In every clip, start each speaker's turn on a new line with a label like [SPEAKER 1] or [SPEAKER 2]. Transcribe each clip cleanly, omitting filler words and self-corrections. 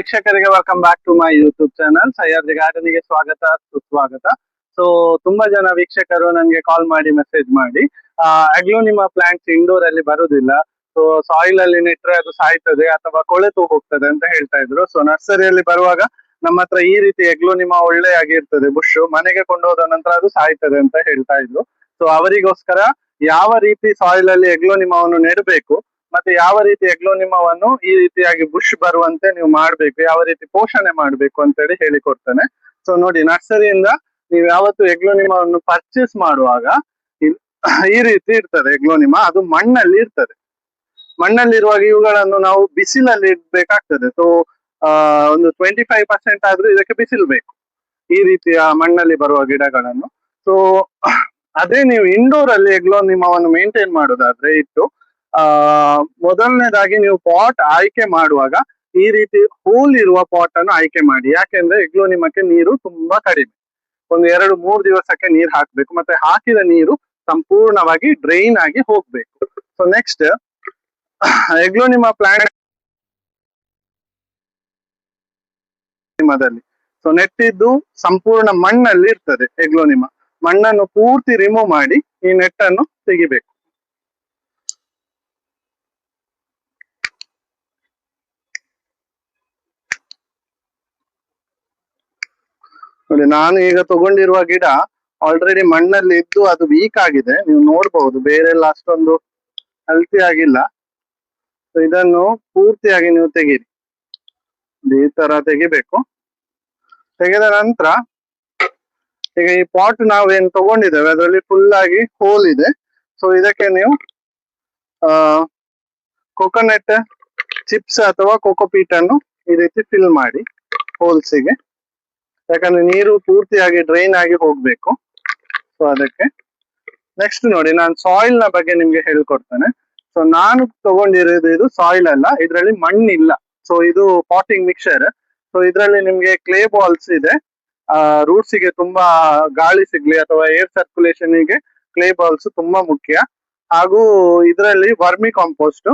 [SPEAKER 1] ವೀಕ್ಷಕರಿಗೆ welcome back to my YouTube channel Sahyadri garden ಗೆ ಸ್ವಾಗತ ಸುಸ್ವಾಗತ. ಸೊ ತುಂಬಾ ಜನ ವೀಕ್ಷಕರು ನನಗೆ ಕಾಲ್ ಮಾಡಿ ಮೆಸೇಜ್ ಮಾಡಿ ಅಗ್ಲೋನಿಮಾ ಪ್ಲಾಂಟ್ಸ್ ಇಂಡೋರ್ ಅಲ್ಲಿ ಬರುದಿಲ್ಲ, ಸೊ ಸಾಯಿಲ್ ಅಲ್ಲಿ ನೆಟ್ರೆ ಅದು ಸಾಯ್ತದೆ ಅಥವಾ ಕೊಳೆತು ಹೋಗ್ತದೆ ಅಂತ ಹೇಳ್ತಾ ಇದ್ರು. ಸೊ ನರ್ಸರಿಯಲ್ಲಿ ಬರುವಾಗ ನಮ್ಮ ಹತ್ರ ಈ ರೀತಿ ಅಗ್ಲೋನಿಮಾ ಒಳ್ಳೆ ಆಗಿರ್ತದೆ, ಬುಷ್ ಮನೆಗೆ ಕೊಂಡೋದ ನಂತರ ಅದು ಸಾಯ್ತದೆ ಅಂತ ಹೇಳ್ತಾ ಇದ್ರು. ಸೊ ಅವರಿಗೋಸ್ಕರ ಯಾವ ರೀತಿ ಸಾಯಿಲ್ ಅಲ್ಲಿ ಅಗ್ಲೋನಿಮಾವನ್ನು ನೆಡಬೇಕು ಮತ್ತೆ ಯಾವ ರೀತಿ ಅಗ್ಲೋನಿಮಾವನ್ನು ಈ ರೀತಿಯಾಗಿ ಬುಷ್ ಬರುವಂತೆ ನೀವು ಮಾಡ್ಬೇಕು, ಯಾವ ರೀತಿ ಪೋಷಣೆ ಮಾಡ್ಬೇಕು ಅಂತ ಹೇಳಿ ಹೇಳಿಕೊಡ್ತೇನೆ. ಸೊ ನೋಡಿ, ನರ್ಸರಿಯಿಂದ ನೀವು ಯಾವತ್ತು ಅಗ್ಲೋನಿಮಾವನ್ನು ಪರ್ಚೇಸ್ ಮಾಡುವಾಗ ಈ ರೀತಿ ಇರ್ತದೆ ಅಗ್ಲೋನಿಮಾ, ಅದು ಮಣ್ಣಲ್ಲಿ ಇರ್ತದೆ. ಮಣ್ಣಲ್ಲಿರುವಾಗ ಇವುಗಳನ್ನು ನಾವು ಬಿಸಿಲಲ್ಲಿ ಇಡ್ಬೇಕಾಗ್ತದೆ. ಸೊ ಒಂದು 25% ಆದ್ರೂ ಇದಕ್ಕೆ ಬಿಸಿಲು ಬೇಕು, ಈ ರೀತಿಯ ಮಣ್ಣಲ್ಲಿ ಬರುವ ಗಿಡಗಳನ್ನು. ಸೊ ಅದೇ ನೀವು ಇಂಡೋರ್ ಅಲ್ಲಿ ಅಗ್ಲೋನಿಮಾವನ್ನು ಮೇಂಟೈನ್ ಮಾಡೋದಾದ್ರೆ ಇಟ್ಟು ಮೊದಲನೇದಾಗಿ ನೀವು ಪಾಟ್ ಆಯ್ಕೆ ಮಾಡುವಾಗ ಈ ರೀತಿ ಹೋಲ್ ಇರುವ ಪಾಟ್ ಅನ್ನು ಆಯ್ಕೆ ಮಾಡಿ. ಯಾಕೆಂದ್ರೆ ಅಗ್ಲೋನಿಮಾಕ್ಕೆ ನೀರು ತುಂಬಾ ಕಡಿಮೆ, ಒಂದು 2-3 ದಿವಸಕ್ಕೆ ನೀರು ಹಾಕ್ಬೇಕು, ಮತ್ತೆ ಹಾಕಿದ ನೀರು ಸಂಪೂರ್ಣವಾಗಿ ಡ್ರೈನ್ ಆಗಿ ಹೋಗ್ಬೇಕು. ಸೊ ನೆಕ್ಸ್ಟ್ ಅಗ್ಲೋನಿಮಾ ಪ್ಲಾಂಟ್ ಸೊ ನೆಟ್ಟಿದ್ದು ಸಂಪೂರ್ಣ ಮಣ್ಣಲ್ಲಿ ಇರ್ತದೆ ಅಗ್ಲೋನಿಮಾ. ಮಣ್ಣನ್ನು ಪೂರ್ತಿ ರಿಮೂವ್ ಮಾಡಿ ಈ ನೆಟ್ಟನ್ನು ತೆಗಿಬೇಕು. ನೋಡಿ, ನಾನು ಈಗ ತಗೊಂಡಿರುವ ಗಿಡ ಆಲ್ರೆಡಿ ಮಣ್ಣಲ್ಲಿ ಇದ್ದು ಅದು ವೀಕ್ ಆಗಿದೆ, ನೀವು ನೋಡ್ಬಹುದು. ಬೇರೆಲ್ಲ ಅಷ್ಟೊಂದು ಹೆಲ್ತಿ ಆಗಿಲ್ಲ. ಸೊ ಇದನ್ನು ಪೂರ್ತಿಯಾಗಿ ನೀವು ತೆಗೀರಿ, ಈ ತರ ತೆಗಿಬೇಕು. ತೆಗೆದ ನಂತರ ಈಗ ಈ ಪಾಟ್ ನಾವೇನ್ ತಗೊಂಡಿದ್ದೇವೆ ಅದರಲ್ಲಿ ಫುಲ್ ಆಗಿ ಹೋಲ್ ಇದೆ. ಸೊ ಇದಕ್ಕೆ ನೀವು ಕೊಕೊನಟ್ ಚಿಪ್ಸ್ ಅಥವಾ ಕೋಕೋಪೀಟ್ ಅನ್ನು ಈ ರೀತಿ ಫಿಲ್ ಮಾಡಿ ಹೋಲ್ಸಿಗೆ, ಯಾಕಂದ್ರೆ ನೀರು ಪೂರ್ತಿಯಾಗಿ ಡ್ರೈನ್ ಆಗಿ ಹೋಗ್ಬೇಕು. ಸೊ ಅದಕ್ಕೆ ನೆಕ್ಸ್ಟ್ ನೋಡಿ, ನಾನು ಸಾಯಿಲ್ ನ ಬಗ್ಗೆ ನಿಮ್ಗೆ ಹೇಳ್ಕೊಡ್ತೇನೆ. ಸೊ ನಾನು ತಗೊಂಡಿರೋದು ಇದು ಸಾಯಿಲ್ ಅಲ್ಲ, ಇದರಲ್ಲಿ ಮಣ್ಣಿಲ್ಲ. ಸೊ ಇದು ಪಾಟಿಂಗ್ ಮಿಕ್ಸರ್. ಸೊ ಇದರಲ್ಲಿ ನಿಮ್ಗೆ ಕ್ಲೇ ಬಾಲ್ಸ್ ಇದೆ. ರೂಟ್ಸ್ ಗೆ ತುಂಬಾ ಗಾಳಿ ಸಿಗ್ಲಿ ಅಥವಾ ಏರ್ ಸರ್ಕ್ಯುಲೇಷನ್ ಗೆ ಕ್ಲೇ ಬಾಲ್ಸ್ ತುಂಬಾ ಮುಖ್ಯ. ಹಾಗೂ ಇದರಲ್ಲಿ ವರ್ಮಿ ಕಾಂಪೋಸ್ಟ್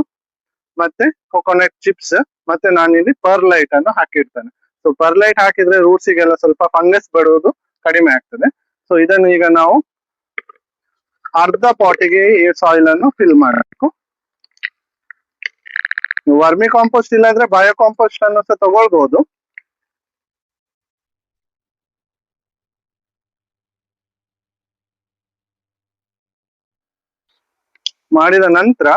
[SPEAKER 1] ಮತ್ತೆ ಕೊಕೊನಟ್ ಚಿಪ್ಸ್ ಮತ್ತೆ ನಾನಿಲ್ಲಿ ಪರ್ಲೈಟ್ ಅನ್ನು ಹಾಕಿರ್ತೇನೆ. ಸೊ ಪರ್ಲೈಟ್ ಹಾಕಿದ್ರೆ ರೂಟ್ಸಿಗೆಲ್ಲ ಸ್ವಲ್ಪ ಫಂಗಸ್ ಬರುವುದು ಕಡಿಮೆ ಆಗ್ತದೆ. ಸೊ ಇದನ್ನು ಈಗ ನಾವು ಅರ್ಧ ಪಾಟಿಗೆ ಈ ಸಾಯಿಲ್ ಅನ್ನು ಫಿಲ್ ಮಾಡಬೇಕು. ವರ್ಮಿ ಕಾಂಪೋಸ್ಟ್ ಇಲ್ಲಾಂದ್ರೆ ಬಯೋ ಕಾಂಪೋಸ್ಟ್ ಅನ್ನು ಸಹ ತಗೊಳ್ಬಹುದು. ಮಾಡಿದ ನಂತರ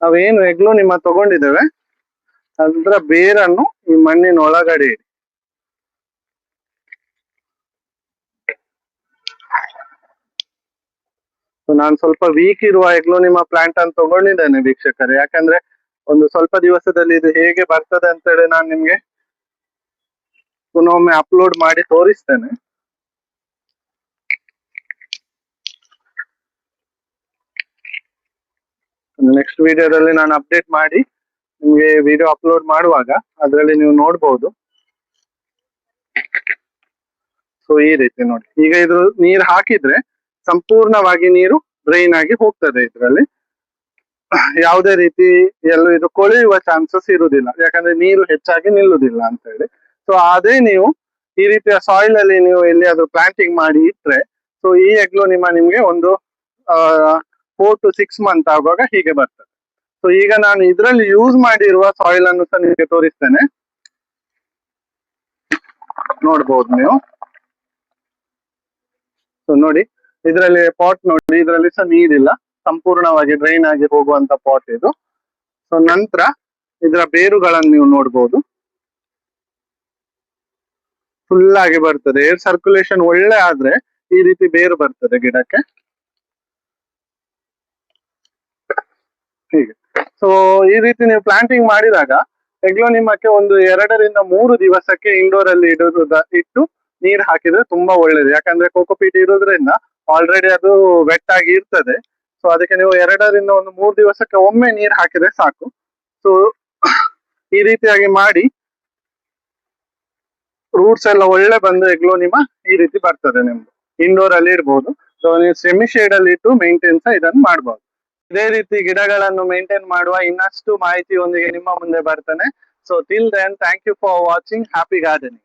[SPEAKER 1] ನಾವೇನು ಅಗ್ಲೋನಿಮಾ ತಗೊಂಡಿದ್ದೇವೆ ಅದರ ಬೇರನ್ನು ಈ ಮಣ್ಣಿನ ಒಳಗಡೆ ಇಡಿ. ನಾನು ಸ್ವಲ್ಪ ವೀಕ್ ಇರುವ ಅಗ್ಲೋನಿಮಾ ಪ್ಲಾಂಟ್ ಅನ್ನು ತಗೊಂಡಿದ್ದೇನೆ ವೀಕ್ಷಕರೇ, ಯಾಕಂದ್ರೆ ಒಂದು ಸ್ವಲ್ಪ ದಿವಸದಲ್ಲಿ ಇದು ಹೇಗೆ ಬರ್ತದೆ ಅಂತೇಳಿ ನಾನು ನಿಮ್ಗೆ ಪುನೊಮ್ಮೆ ಅಪ್ಲೋಡ್ ಮಾಡಿ ತೋರಿಸ್ತೇನೆ. ನೆಕ್ಸ್ಟ್ ವಿಡಿಯೋದಲ್ಲಿ ನಾನು ಅಪ್ಡೇಟ್ ಮಾಡಿ ನಿಮ್ಗೆ ವಿಡಿಯೋ ಅಪ್ಲೋಡ್ ಮಾಡುವಾಗ ಅದರಲ್ಲಿ ನೀವು ನೋಡ್ಬೋದು. ಸೊ ಈ ರೀತಿ ನೋಡಿ, ಈಗ ಇದು ನೀರು ಹಾಕಿದ್ರೆ ಸಂಪೂರ್ಣವಾಗಿ ನೀರು ಡ್ರೈನ್ ಆಗಿ ಹೋಗ್ತದೆ. ಇದರಲ್ಲಿ ಯಾವುದೇ ರೀತಿ ಎಲ್ಲೂ ಇದು ಕೊಳೆಯುವ ಚಾನ್ಸಸ್ ಇರುವುದಿಲ್ಲ, ಯಾಕಂದ್ರೆ ನೀರು ಹೆಚ್ಚಾಗಿ ನಿಲ್ಲುವುದಿಲ್ಲ ಅಂತ ಹೇಳಿ. ಸೊ ಅದೇ ನೀವು ಈ ರೀತಿಯ ಸಾಯಿಲ್ ಅಲ್ಲಿ ನೀವು ಎಲ್ಲಿಯಾದ್ರೂ ಪ್ಲಾಂಟಿಂಗ್ ಮಾಡಿ ಇಟ್ರೆ, ಸೊ ಈ ಅಗ್ಲೋನಿಮಾ ನಿಮ್ಗೆ ಒಂದು 4 to 6 ಮಂತ್ ಆಗುವಾಗ ಹೀಗೆ ಬರ್ತದೆ. ಸೊ ಈಗ ನಾನು ಇದರಲ್ಲಿ ಯೂಸ್ ಮಾಡಿರುವ ಸಾಯಿಲ್ ಅನ್ನು ಸಹ ನಿಮಗೆ ತೋರಿಸ್ತೇನೆ, ನೋಡ್ಬೋದು ನೀವು. ಸೊ ನೋಡಿ, ಇದರಲ್ಲಿ ಪಾಟ್ ನೋಡಿ, ಇದರಲ್ಲಿ ಸಹ ನೀರಿಲ್ಲ, ಸಂಪೂರ್ಣವಾಗಿ ಡ್ರೈನ್ ಆಗಿ ಹೋಗುವಂತ ಪಾಟ್ ಇದು. ಸೊ ನಂತರ ಇದರ ಬೇರುಗಳನ್ನು ನೀವು ನೋಡ್ಬೋದು, ಫುಲ್ ಆಗಿ ಬರ್ತದೆ. ಏರ್ ಸರ್ಕ್ಯುಲೇಷನ್ ಒಳ್ಳೆ ಆದ್ರೆ ಈ ರೀತಿ ಬೇರು ಬರ್ತದೆ ಗಿಡಕ್ಕೆ, ಹೀಗೆ. ಸೊ ಈ ರೀತಿ ನೀವು ಪ್ಲಾಂಟಿಂಗ್ ಮಾಡಿದಾಗ ಅಗ್ಲೋನಿಮಾಕ್ಕೆ ಒಂದು 2-3 ದಿವಸಕ್ಕೆ ಇಂಡೋರ್ ಅಲ್ಲಿ ಇಟ್ಟು ನೀರು ಹಾಕಿದ್ರೆ ತುಂಬಾ ಒಳ್ಳೇದು. ಯಾಕಂದ್ರೆ ಕೋಕೋಪೀಟ್ ಇರೋದ್ರಿಂದ ಆಲ್ರೆಡಿ ಅದು ವೆಟ್ ಆಗಿ ಇರ್ತದೆ. ಸೊ ಅದಕ್ಕೆ ನೀವು 2-3 ದಿವಸಕ್ಕೆ ಒಮ್ಮೆ ನೀರು ಹಾಕಿದ್ರೆ ಸಾಕು. ಸೊ ಈ ರೀತಿಯಾಗಿ ಮಾಡಿ ರೂಟ್ಸ್ ಎಲ್ಲ ಒಳ್ಳೆ ಬಂದು ಅಗ್ಲೋನಿಮಾ ಈ ರೀತಿ ಬರ್ತದೆ. ನಿಮ್ದು ಇಂಡೋರ್ ಅಲ್ಲಿ ಇಡ್ಬೋದು. ಸೊ ನೀವು ಸೆಮಿ ಶೇಡ್ ಅಲ್ಲಿ ಇಟ್ಟು ಮೇಂಟೈನ್ಸ್ ಇದನ್ನು ಮಾಡಬಹುದು. ಇದೇ ರೀತಿ ಗಿಡಗಳನ್ನು ಮೇಂಟೈನ್ ಮಾಡುವ ಇನ್ನಷ್ಟು ಮಾಹಿತಿಯೊಂದಿಗೆ ನಿಮ್ಮ ಮುಂದೆ ಬರ್ತೇನೆ. So till then, thank you for watching. Happy gardening.